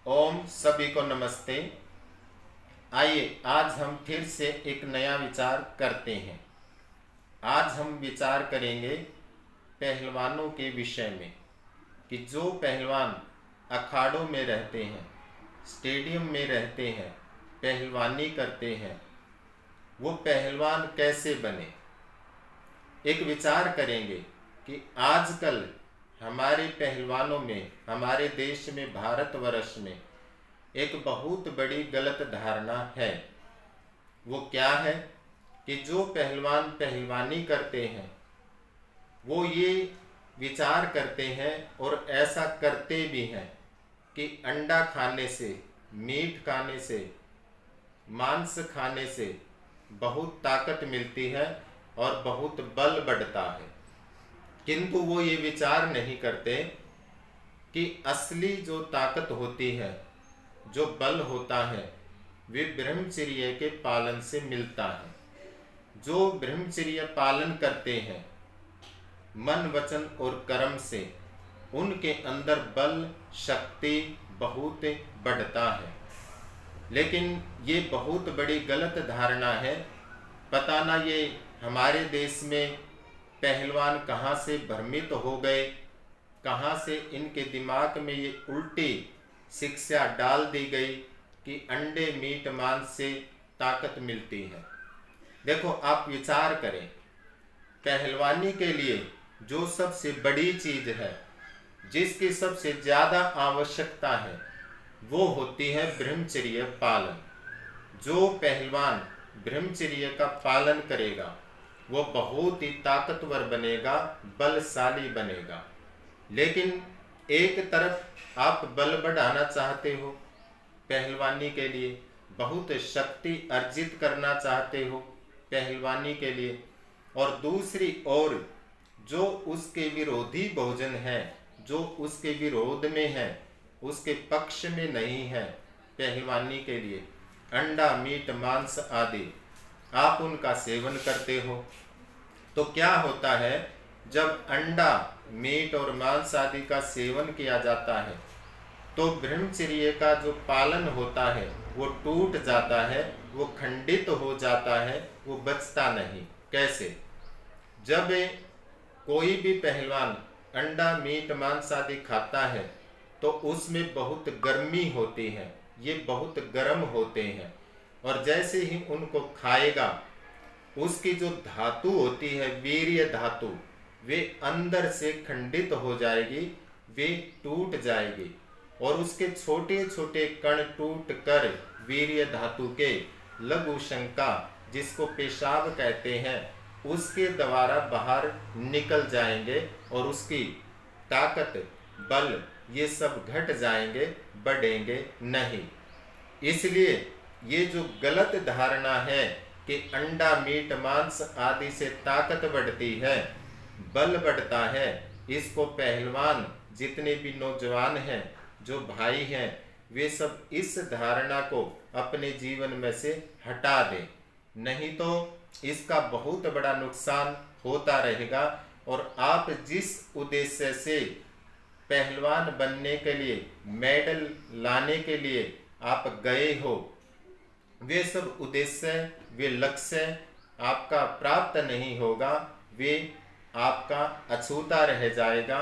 ओम सभी को नमस्ते। आइए आज हम फिर से एक नया विचार करते हैं। आज हम विचार करेंगे पहलवानों के विषय में कि जो पहलवान अखाड़ों में रहते हैं, स्टेडियम में रहते हैं, पहलवानी करते हैं, वो पहलवान कैसे बने। एक विचार करेंगे कि आजकल हमारे पहलवानों में, हमारे देश में, भारतवर्ष में एक बहुत बड़ी गलत धारणा है। वो क्या है कि जो पहलवान पहलवानी करते हैं वो ये विचार करते हैं और ऐसा करते भी हैं कि अंडा खाने से, मीट खाने से, मांस खाने से बहुत ताकत मिलती है और बहुत बल बढ़ता है। किंतु वो ये विचार नहीं करते कि असली जो ताकत होती है, जो बल होता है, वे ब्रह्मचर्य के पालन से मिलता है। जो ब्रह्मचर्य पालन करते हैं मन, वचन और कर्म से, उनके अंदर बल, शक्ति बहुत बढ़ता है। लेकिन ये बहुत बड़ी गलत धारणा है। पता ना ये हमारे देश में पहलवान कहाँ से भ्रमित हो गए, कहाँ से इनके दिमाग में ये उल्टी शिक्षा डाल दी गई कि अंडे, मीट, मांस से ताकत मिलती है। देखो, आप विचार करें, पहलवानी के लिए जो सबसे बड़ी चीज है, जिसकी सबसे ज्यादा आवश्यकता है, वो होती है ब्रह्मचर्य पालन। जो पहलवान ब्रह्मचर्य का पालन करेगा वो बहुत ही ताकतवर बनेगा, बलशाली बनेगा। लेकिन एक तरफ आप बल बढ़ाना चाहते हो, पहलवानी के लिए बहुत शक्ति अर्जित करना चाहते हो पहलवानी के लिए, और दूसरी ओर जो उसके विरोधी भोजन है, जो उसके विरोध में है, उसके पक्ष में नहीं है, पहलवानी के लिए अंडा, मीट, मांस आदि आप उनका सेवन करते हो, तो क्या होता है, जब अंडा, मीट और मांस आदि का सेवन किया जाता है तो ब्रह्मचर्य का जो पालन होता है वो टूट जाता है, वो खंडित हो जाता है, वो बचता नहीं। कैसे? जब कोई भी पहलवान अंडा, मीट, मांस आदि खाता है तो उसमें बहुत गर्मी होती है, ये बहुत गर्म होते हैं, और जैसे ही उनको खाएगा उसकी जो धातु होती है, वीर्य धातु, वे अंदर से खंडित हो जाएगी, वे टूट जाएगी, और उसके छोटे छोटे कण टूट कर वीर्य धातु के लघु शंका, जिसको पेशाब कहते हैं, उसके द्वारा बाहर निकल जाएंगे और उसकी ताकत, बल, ये सब घट जाएंगे, बढ़ेंगे नहीं। इसलिए ये जो गलत धारणा है कि अंडा, मीट, मांस आदि से ताकत बढ़ती है, बल बढ़ता है, इसको पहलवान जितने भी नौजवान हैं, जो भाई हैं, वे सब इस धारणा को अपने जीवन में से हटा दें, नहीं तो इसका बहुत बड़ा नुकसान होता रहेगा। और आप जिस उद्देश्य से पहलवान बनने के लिए, मेडल लाने के लिए आप गए हो, वे सब उद्देश्य, वे लक्ष्य आपका प्राप्त नहीं होगा, वे आपका अछूता रह जाएगा,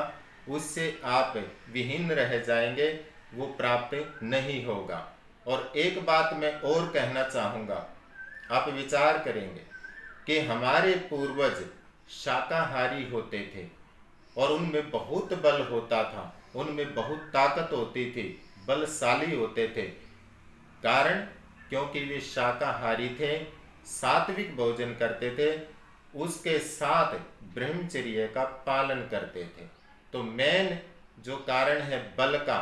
उससे आप विहीन रह जाएंगे, वो प्राप्त नहीं होगा। और एक बात मैं और कहना चाहूँगा, आप विचार करेंगे कि हमारे पूर्वज शाकाहारी होते थे और उनमें बहुत बल होता था, उनमें बहुत ताकत होती थी, बलशाली होते थे। कारण क्योंकि वे शाकाहारी थे, सात्विक भोजन करते थे, उसके साथ ब्रह्मचर्य का पालन करते थे। तो मेन जो कारण है बल का,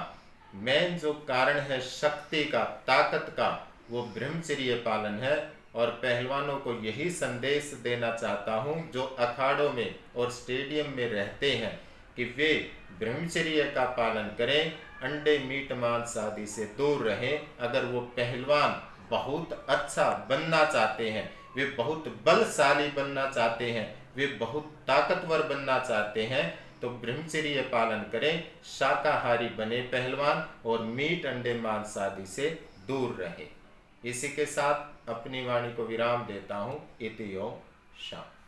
मेन जो कारण है शक्ति का, ताकत का, वो ब्रह्मचर्य पालन है। और पहलवानों को यही संदेश देना चाहता हूँ, जो अखाड़ों में और स्टेडियम में रहते हैं, कि वे ब्रह्मचर्य का पालन करें, अंडे, मीट, मांस आदि से दूर रहें। अगर वो पहलवान बहुत अच्छा बनना चाहते हैं, वे बहुत बलशाली बनना चाहते हैं, वे बहुत ताकतवर बनना चाहते हैं, तो ब्रह्मचर्य पालन करें, शाकाहारी बने पहलवान और मीट अंडे मांस आदि से दूर रहे। इसी के साथ अपनी वाणी को विराम देता हूँ। इति ओम शांति।